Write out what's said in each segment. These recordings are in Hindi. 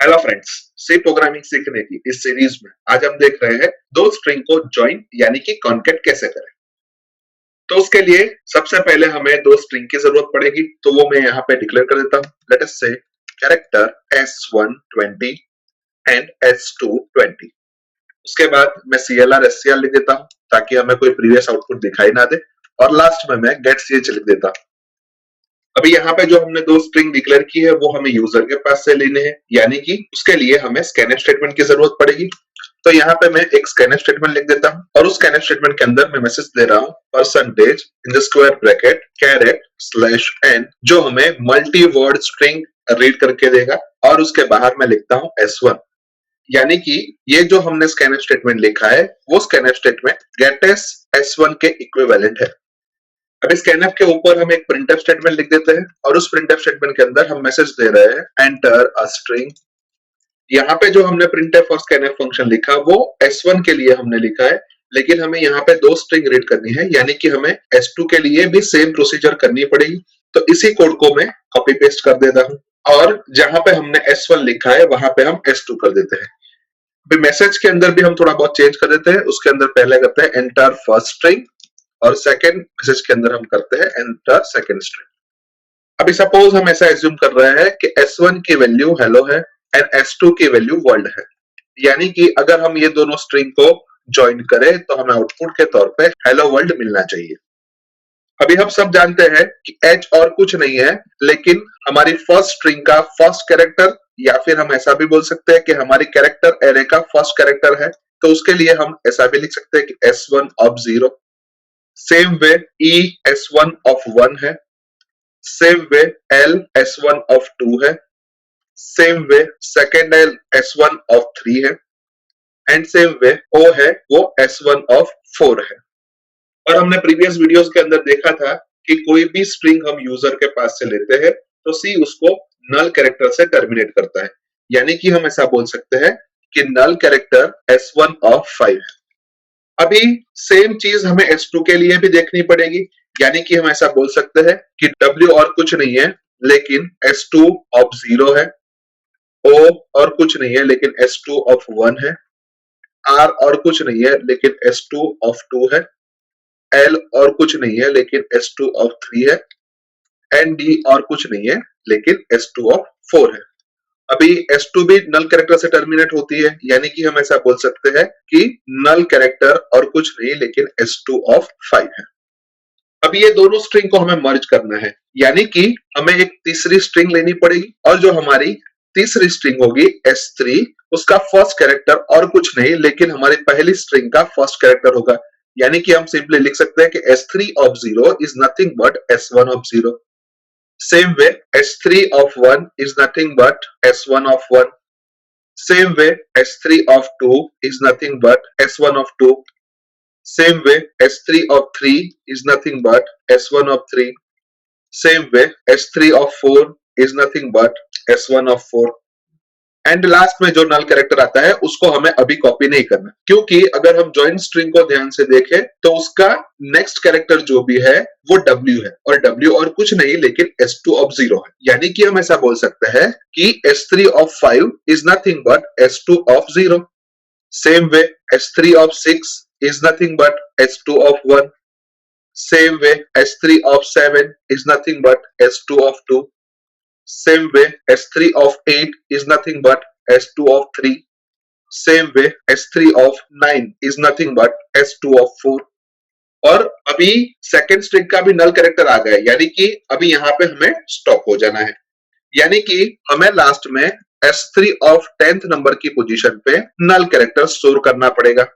हेलो फ्रेंड्स, सी प्रोग्रामिंग सीखने की इस सीरीज में आज हम देख रहे हैं दो स्ट्रिंग को ज्वाइन यानी कि कॉन्कैट कैसे करें। तो उसके लिए सबसे पहले हमें दो स्ट्रिंग की जरूरत पड़ेगी, तो वो मैं यहाँ पे डिक्लेयर कर देता हूँ। लेट अस से कैरेक्टर s1 20 एंड s2 20। उसके बाद मैं clr scr लिख देता हूँ ताकि हमें कोई प्रीवियस आउटपुट दिखाई ना दे, और लास्ट में मैं गेट ch लिख देता हूँ। अभी यहाँ पे जो हमने दो स्ट्रिंग डिक्लेयर की है वो हमें यूजर के पास से लेने हैं, यानी कि उसके लिए हमें स्कैनफ स्टेटमेंट की जरूरत पड़ेगी। तो यहाँ पे मैं एक स्कैनफ स्टेटमेंट लिख देता हूँ और उस स्कैनफ स्टेटमेंट के अंदर मैं मैसेज दे रहा हूँ percentage in the square bracket caret slash n, जो हमें मल्टी वर्ड स्ट्रिंग रीड करके देगा, और उसके बाहर मैं लिखता हूँ s1। यानी कि ये जो हमने स्कैनफ स्टेटमेंट लिखा है वो स्कैनफ स्टेटमेंट गेट s1 के इक्विवेलेंट है। अब इस स्कैनफ के ऊपर हम एक प्रिंटफ स्टेटमेंट लिख देते हैं और उस प्रिंटफ स्टेटमेंट के अंदर हम मैसेज दे रहे हैं एंटर अ स्ट्रिंग। यहाँ पे जो हमने प्रिंटफ और स्कैनफ फंक्शन लिखा वो s1 के लिए हमने लिखा है, लेकिन हमें यहाँ पे दो स्ट्रिंग रीड करनी है, यानी कि हमें s2 के लिए भी सेम प्रोसीजर करनी पड़ेगी। तो इसी कोड को मैं कॉपी पेस्ट कर देता हूँ और जहां पे हमने s1 लिखा है वहां पे हम s2 कर देते हैं। मैसेज के अंदर भी हम थोड़ा बहुत चेंज कर देते हैं। उसके अंदर पहले करते हैं एंटर फर्स्ट स्ट्रिंग और सेकंड मैसेज के अंदर हम करते हैं एंटर सेकंड स्ट्रिंग। अभी सपोज हम ऐसा एज्यूम कर रहे हैं कि s1 की वैल्यू हेलो है एंड s2 की वैल्यू वर्ल्ड है, यानी कि अगर हम ये दोनों स्ट्रिंग को ज्वाइन करें तो हमें आउटपुट के तौर पे हेलो वर्ल्ड मिलना चाहिए। अभी हम सब जानते हैं कि h और कुछ नहीं है लेकिन हमारी फर्स्ट स्ट्रिंग का फर्स्ट कैरेक्टर, या फिर हम ऐसा भी बोल सकते हैं कि हमारी कैरेक्टर एरे का फर्स्ट कैरेक्टर है। तो उसके लिए हम ऐसा भी लिख सकते हैं कि s1 of 0। Same way e s1 of 1 है, same way l s1 of 2 है, same way second l s1 of 3 है, एंड सेम वे o है वो s1 of 4 है। और हमने प्रीवियस वीडियोस के अंदर देखा था कि कोई भी स्ट्रिंग हम यूजर के पास से लेते हैं तो C उसको नल कैरेक्टर से टर्मिनेट करता है, यानी कि हम ऐसा बोल सकते हैं कि नल कैरेक्टर s1 of 5 है। अभी सेम चीज हमें s2 के लिए भी देखनी पड़ेगी, यानी कि हम ऐसा बोल सकते हैं कि w और कुछ नहीं है लेकिन s2 of 0 है, o और कुछ नहीं है लेकिन s2 of 1 है, r और कुछ नहीं है लेकिन s2 of 2 है, l और कुछ नहीं है लेकिन s2 of 3 है, एंड d और कुछ नहीं है लेकिन s2 of 4 है। अभी s2 भी नल कैरेक्टर से टर्मिनेट होती है, यानी कि हम ऐसा बोल सकते हैं कि नल कैरेक्टर और कुछ नहीं लेकिन s2 of 5 है। अब ये दोनों स्ट्रिंग को हमें मर्ज करना है, यानी कि हमें एक तीसरी स्ट्रिंग लेनी पड़ेगी, और जो हमारी तीसरी स्ट्रिंग होगी s3, उसका फर्स्ट कैरेक्टर और कुछ नहीं लेकिन हमारी पहली स्ट्रिंग का फर्स्ट कैरेक्टर होगा, यानी कि हम सिंपली लिख सकते हैं कि s3 of 0 is nothing but s1 of 0। Same way, S3 of 1 is nothing but S1 of 1. Same way, S3 of 2 is nothing but S1 of 2. Same way, S3 of 3 is nothing but S1 of 3. Same way, S3 of 4 is nothing but S1 of 4. And last में जो नल कैरेक्टर आता है उसको हमें अभी कॉपी नहीं करना, क्योंकि अगर हम जॉइंट स्ट्रिंग को ध्यान से देखें तो उसका नेक्स्ट कैरेक्टर जो भी है वो w है, और w और कुछ नहीं लेकिन s2 of 0 है, यानी कि हम ऐसा बोल सकते हैं कि s3 of 5 is nothing but s2 of 0। Same way s3 of 6 is nothing but s2 of 1। Same way s3 of 7 is nothing but s2 of 2। Same way, S3 of 8 is nothing but S2 of 3. Same way, S3 of 9 is nothing but S2 of 4. और अभी सेकेंड स्ट्रिंग का भी नल कैरेक्टर आ गया, यानी कि अभी यहाँ पे हमें स्टॉप हो जाना है, यानी कि हमें लास्ट में S3 of 10th नंबर की पोजीशन पे नल कैरेक्टर स्टोर करना पड़ेगा।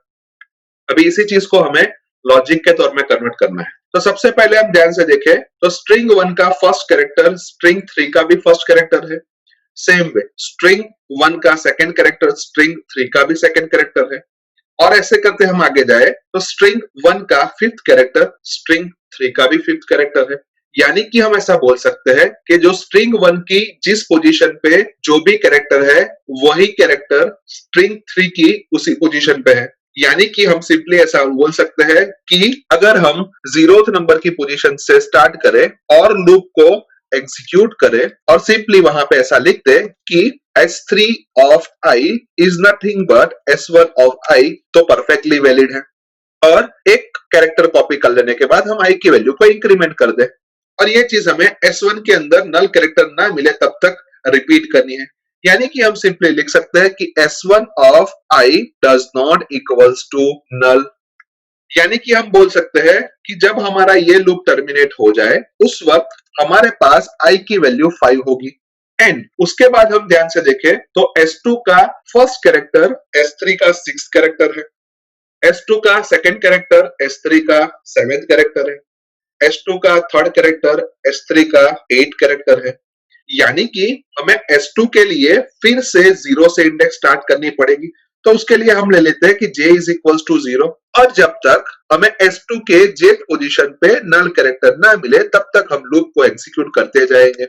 अभी इसी चीज को हमें लॉजिक के तौर में कन्वर्ट करना है। तो सबसे पहले हम ध्यान से देखें तो स्ट्रिंग 1 का फर्स्ट कैरेक्टर स्ट्रिंग 3 का भी फर्स्ट कैरेक्टर है। सेम वे स्ट्रिंग 1 का सेकंड कैरेक्टर स्ट्रिंग 3 का भी सेकंड कैरेक्टर है, और ऐसे करते हम आगे जाए तो स्ट्रिंग 1 का फिफ्थ कैरेक्टर स्ट्रिंग 3 का भी फिफ्थ कैरेक्टर है, यानी कि हम ऐसा बोल सकते हैं कि जो स्ट्रिंग 1 की जिस पोजीशन पे जो भी कैरेक्टर है वही कैरेक्टर स्ट्रिंग 3 की उसी पोजीशन पे है, यानी कि हम सिंपली ऐसा बोल सकते हैं कि अगर हम 0th नंबर की पोजीशन से स्टार्ट करें और लूप को एग्जीक्यूट करें और सिंपली वहां पे ऐसा लिख दे कि S3 of I is nothing but S1 of I, तो परफेक्टली वैलिड है। और एक कैरेक्टर कॉपी कर लेने के बाद हम I की वैल्यू को इंक्रीमेंट कर दे और ये चीज हमें S1 के अंदर नल कैरेक्टर ना मिले तब तक रिपीट करनी है। यानी कि हम सिंपली लिख सकते हैं कि S1 of I does not equals to null। यानी कि हम बोल सकते हैं कि जब हमारा ये लूप टर्मिनेट हो जाए उस वक्त हमारे पास I की वैल्यू 5 होगी एंड उसके बाद हम ध्यान से देखें तो S2 का फर्स्ट कैरेक्टर S3 का 6th कैरेक्टर है, S2 का सेकंड कैरेक्टर S3 का 7th कैरेक्टर है, S2 का थर्ड कैरेक्टर S3 का 8th कैरेक्टर है। यानी कि हमें S2 के लिए फिर से 0 से इंडेक्स स्टार्ट करनी पड़ेगी। तो उसके लिए हम ले लेते हैं कि j is equals to 0 और जब तक हमें S2 के j पोजीशन पे नल कैरेक्टर ना मिले तब तक हम लूप को एग्जीक्यूट करते जाएंगे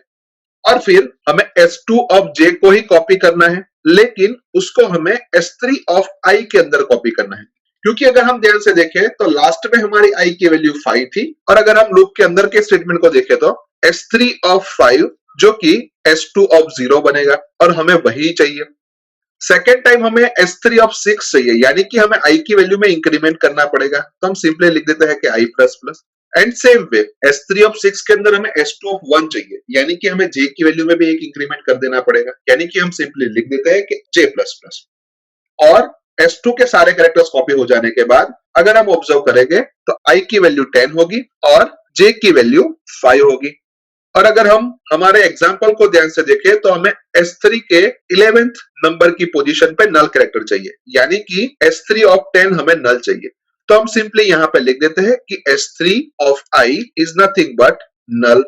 और फिर हमें S2 ऑफ j को ही कॉपी करना है, लेकिन उसको हमें S3 ऑफ I के अंदर कॉपी करना है। क्योंकि अगर हम ध्यान से देखें तो लास्ट में हमारी I की वैल्यू 5 थी और अगर हम लूप के अंदर के स्टेटमेंट को देखें तो S3 ऑफ 5 जो कि S2 ऑफ 0 बनेगा और हमें वही चाहिए। सेकेंड टाइम हमें S3 ऑफ 6 चाहिए, यानी कि हमें I की वैल्यू में इंक्रीमेंट करना पड़ेगा। तो हम सिंपली लिख देते हैं कि I plus plus and same way S3 of 6 के अंदर हमें S2 ऑफ 1 चाहिए, यानी कि हमें J की वैल्यू में भी एक इंक्रीमेंट कर देना पड़ेगा, यानी कि हम सिंपली लिख देते हैं कि J प्लस प्लस। और S2 के सारे कैरेक्टर्स कॉपी हो जाने के बाद अगर हम ऑब्जर्व करेंगे तो I की वैल्यू 10 होगी और J की वैल्यू 5 होगी। और अगर हम हमारे एग्जाम्पल को ध्यान से देखें तो हमें S3 के 11th नंबर की पोजीशन पे नल कैरेक्टर चाहिए, यानी कि S3 ऑफ 10 हमें नल चाहिए। तो हम सिंपली यहां पे लिख देते हैं कि S3 of I is nothing but null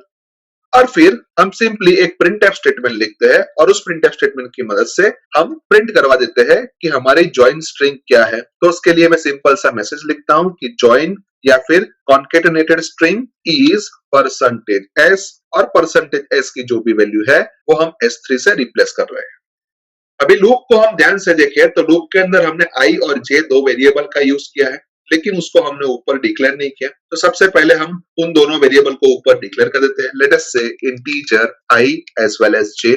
और फिर हम सिंपली एक प्रिंटफ स्टेटमेंट लिखते हैं और उस प्रिंटफ स्टेटमेंट की मदद से हम प्रिंट करवा देते हैं कि हमारी ज्वाइन स्ट्रिंग क्या है। तो उसके लिए मैं सिंपल सा मैसेज लिखता हूं कि ज्वाइन या फिर कॉन्केटेनेटेड स्ट्रिंग इज %s और %s की जो भी वैल्यू है वो हम S3 से रिप्लेस कर रहे हैं। अभी लूप को हम ध्यान से देखें तो लूप के अंदर हमने I और J दो वेरिएबल का यूज किया है, लेकिन उसको हमने ऊपर डिक्लेयर नहीं किया। तो सबसे पहले हम उन दोनों वेरिएबल को ऊपर डिक्लेयर कर देते हैं। Let us say integer I as well as J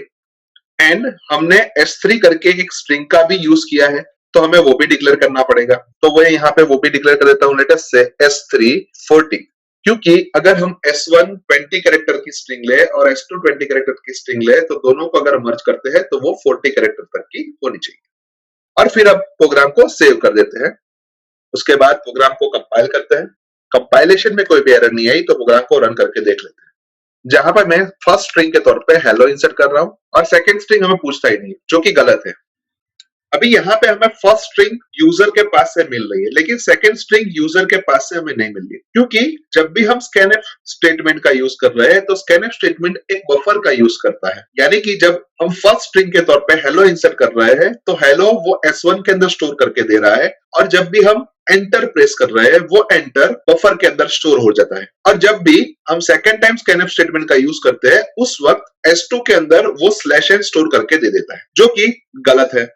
and हमने S3 करके एक स्ट्रिंग का भी यूज किया है, तो हमें वो भी डिक्लेयर करना पड़ेगा। तो वो यहाँ पे वो भी डिक्लेयर कर देता हूँ। लेट अस से S3 40, क्योंकि अगर हम S1 20 कैरेक्टर की स्ट्रिंग ले और S2 20 कैरेक्टर की स्ट्रिंग ले तो दोनों को अगर मर्ज करते हैं तो वो 40 कैरेक्टर तक की होनी चाहिए। और फिर अब प्रोग्राम को सेव कर देते हैं। उसके बाद प्रोग्राम को कंपाइल करते हैं। कंपाइलेशन में कोई भी एरर नहीं आई तो प्रोग्राम को रन करके देख लेते हैं। जहां पर मैं फर्स्ट स्ट्रिंग के तौर पे हेलो इंसर्ट कर रहा हूं और सेकंड स्ट्रिंग हमें पूछता ही नहीं, जो कि गलत है। अभी यहाँ पे हमें फर्स्ट स्ट्रिंग यूजर के पास से मिल रही है, लेकिन सेकंड स्ट्रिंग यूजर के पास से हमें नहीं मिल रही, क्योंकि जब भी हम स्कैनफ स्टेटमेंट का यूज कर रहे हैं तो स्कैनफ स्टेटमेंट एक बफर का यूज करता है। यानी कि जब हम फर्स्ट स्ट्रिंग के तौर पे हेलो इंसर्ट कर रहे हैं तो हेलो वो S1 के अंदर स्टोर करके दे रहा है और जब भी हम एंटर प्रेस कर रहे हैं वो एंटर बफर के अंदर स्टोर हो जाता है। और जब भी हम सेकंड टाइम स्कैनफ स्टेटमेंट का यूज करते हैं उस वक्त S2 के अंदर वो /n स्टोर करके दे देता है, जो कि गलत है।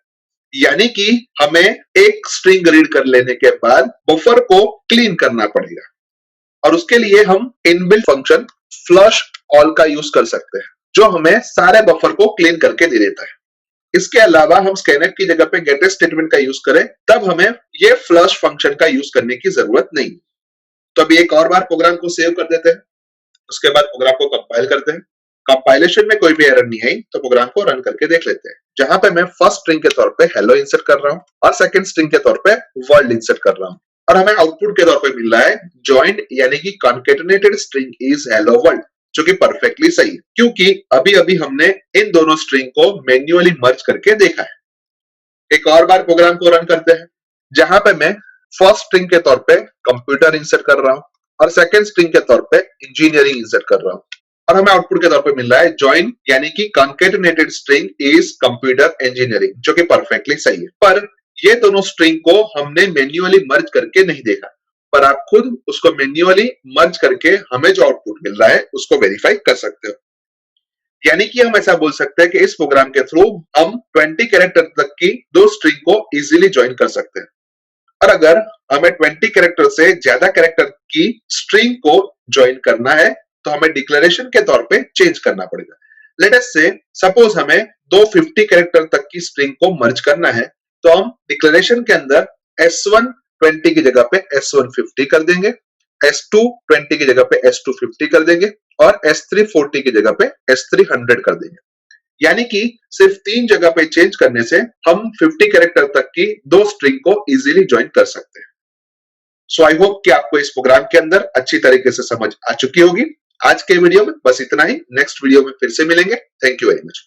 यानी कि हमें एक स्ट्रिंग रीड कर लेने के बाद बफर को क्लीन करना पड़ेगा और उसके लिए हम इनबिल्ट फंक्शन फ्लश ऑल का यूज कर सकते हैं, जो हमें सारे बफर को क्लीन करके दे देता है। इसके अलावा हम स्कैनफ की जगह पे गेट स्टेटमेंट का यूज करें तब हमें ये फ्लश फंक्शन का यूज करने की जरूरत नहीं। तो अभी एक और बार प्रोग्राम को सेव कर देते हैं। उसके बाद प्रोग्राम को कंपाइल करते हैं। कंपाइलेशन में कोई भी एरर नहीं आई तो प्रोग्राम को रन करके देख लेते हैं। जहां पे मैं फर्स्ट स्ट्रिंग के तौर पे हेलो इंसर्ट कर रहा हूं और सेकंड स्ट्रिंग के तौर पे वर्ल्ड इंसर्ट कर रहा हूं और हमें आउटपुट के तौर पे मिल रहा है जॉइंड, यानी कि कॉन्केटेनेटेड स्ट्रिंग इज हेलो वर्ल्ड, जो कि परफेक्टली सही है, क्योंकि अभी अभी हमने इन दोनों स्ट्रिंग को मैन्युअली मर्ज करके देखा है। एक और बार प्रोग्राम को रन करते हैं। जहां पे मैं फर्स्ट स्ट्रिंग के तौर पे कंप्यूटर इंसर्ट कर रहा हूं और सेकंड स्ट्रिंग के तौर पे इंजीनियरिंग इंसर्ट कर रहा हूं और हमें आउटपुट के तौर पे मिल रहा है जॉइन, यानी कि कॉन्केटेनेटेड स्ट्रिंग इज कंप्यूटर इंजीनियरिंग, जो कि परफेक्टली सही है। पर ये दोनों स्ट्रिंग को हमने मैन्युअली मर्ज करके नहीं देखा, पर आप खुद उसको मैन्युअली मर्ज करके हमें जो आउटपुट मिल रहा है उसको वेरीफाई कर सकते हो। यानी कि हम ऐसा बोल सकते हैं कि इस प्रोग्राम के थ्रू हम 20 कैरेक्टर तक की दो स्ट्रिंग को इजीली ज्वाइन कर सकते हैं। और अगर हमें 20 कैरेक्टर से ज्यादा कैरेक्टर की स्ट्रिंग को ज्वाइन करना है तो हमें डिक्लेरेशन के तौर पे चेंज करना पड़ेगा। लेट अस से सपोज हमें दो 50 कैरेक्टर तक की स्ट्रिंग को मर्ज करना है, तो हम डिक्लेरेशन के अंदर S1 20 की जगह पे S1 50 कर देंगे, S2 20 की जगह पे S2 50 कर देंगे और S3 40 की जगह पे S3 100 कर देंगे। यानी कि सिर्फ 3 जगह पे चेंज करने से हम 50 कैरेक्टर तक की दो स्ट्रिंग को इजीली ज्वाइन कर सकते हैं। सो आई होप कि आपको इस प्रोग्राम के अंदर अच्छी तरीके से समझ आ चुकी होगी। आज के वीडियो में बस इतना ही। नेक्स्ट वीडियो में फिर से मिलेंगे। Thank you very much.